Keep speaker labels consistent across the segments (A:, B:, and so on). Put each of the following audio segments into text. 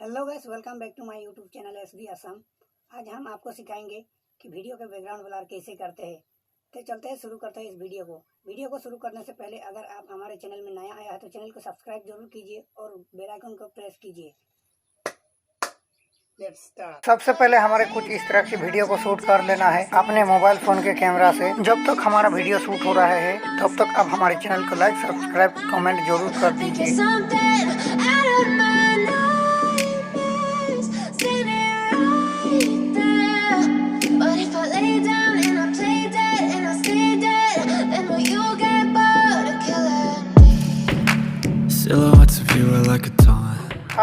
A: Hello guys, welcome back to my YouTube channel SB Assam. आज हम आपको सिखाएंगे कि वीडियो के बैकग्राउंड ब्लर कैसे करते हैं। तो चलते हैं, शुरू करते हैं इस वीडियो को शुरू करने से पहले अगर आप हमारे चैनल में नया आया है तो चैनल को सब्सक्राइब जरूर कीजिए और बेल आइकन को प्रेस कीजिए। सबसे पहले हमारे कुछ इस तरह की वीडियो को शूट कर लेना है अपने मोबाइल फोन के कैमरा से। जब तक हमारा वीडियो शूट हो रहा है तब तक आप हमारे चैनल को लाइक, सब्सक्राइब, कमेंट जरूर कर दीजिए।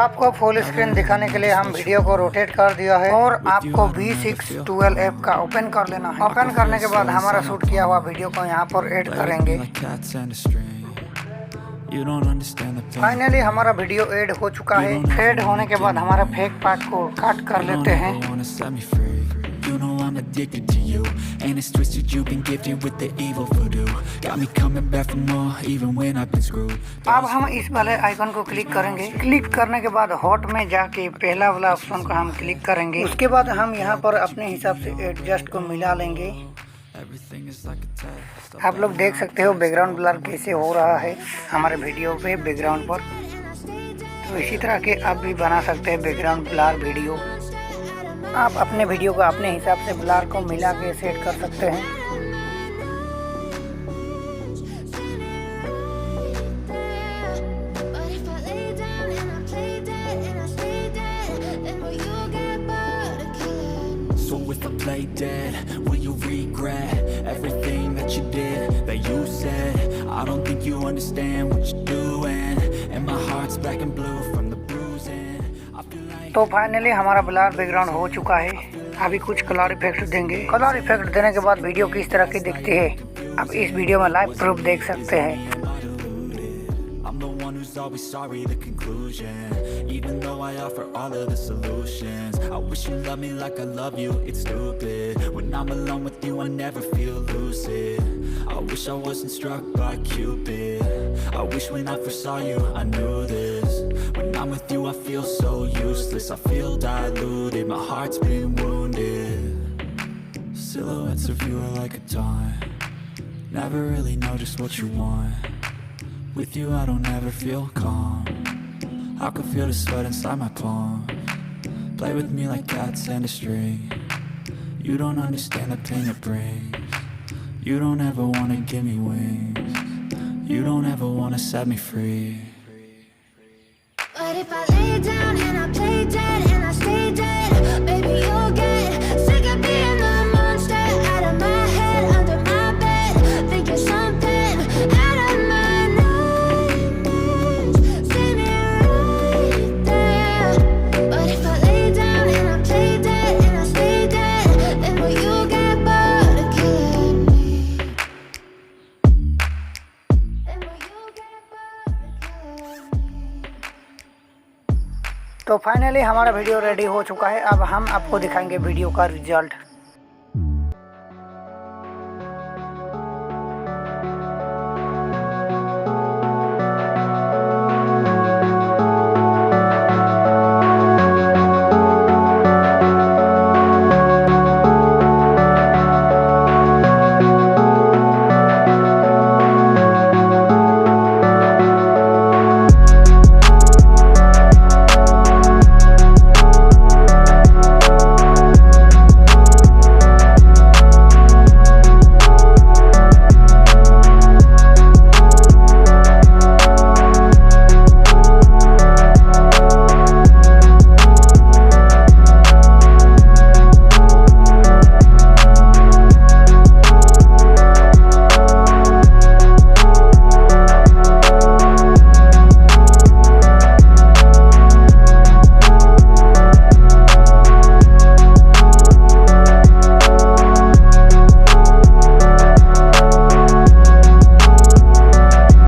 A: आपको फुल स्क्रीन दिखाने के लिए हम वीडियो को रोटेट कर दिया है और आपको V612 ऐप का ओपन कर लेना है। ओपन करने के बाद हमारा शूट किया हुआ वीडियो को यहाँ पर ऐड करेंगे। फाइनली हमारा वीडियो ऐड हो चुका है। ऐड होने के बाद हमारा फेक पार्ट को काट कर लेते हैं।
B: You know I'm addicted to you, and it's twisted, you've been gifted with the evil voodoo. Got me coming back for more, even when I've been screwed.
A: अब हम इस वाले आइकन को क्लिक करेंगे। क्लिक करने के बाद हॉट में जाके पहला वाला ऑप्शन को हम क्लिक करेंगे। उसके बाद हम यहाँ पर अपने हिसाब से एडजस्ट को मिला लेंगे। आप लोग देख सकते हो बैकग्राउंड ब्लर कैसे हो रहा है हमारे वीडियो पे बैकग्राउंड पर। तो इसी तरह के आप भी बना सकते हैं बैकग्राउंड ब्लर वीडियो। आप अपने वीडियो को अपने हिसाब से ब्लर को मिला के सेट कर सकते हैं।
B: So if I play dead, will you regret everything that you did, that you said? I don't think you understand what you're doing, and my heart's black and blue from the bruising.
A: तो finally हमारा blur background हो चुका है। अभी कुछ colour effect देंगे। Colour effect देने के बाद वीडियो किस तरह की दिखती है आप इस वीडियो में लाइव प्रूफ देख सकते हैं।
B: Always sorry, the conclusion. Even though I offer all of the solutions, I wish you loved me like I love you. It's stupid. When I'm alone with you, I never feel lucid. I wish I wasn't struck by Cupid. I wish when I first saw you, I knew this. When I'm with you, I feel so useless. I feel diluted. My heart's been wounded. Silhouettes of you are like a taunt. Never really know just what you want. With you I don't ever feel calm. I can feel the sweat inside my palm. Play with me like cats and a string. You don't understand the pain it brings. You don't ever wanna give me wings. You don't ever wanna set me free.
C: But if I lay down and I play dead and I stay dead, baby you'll get sick of being the monster out of my head, under my bed, thinking something out of my
A: तो finally हमारा video ready हो चुका है। अब हम आपको दिखाएंगे video का रिजल्ट।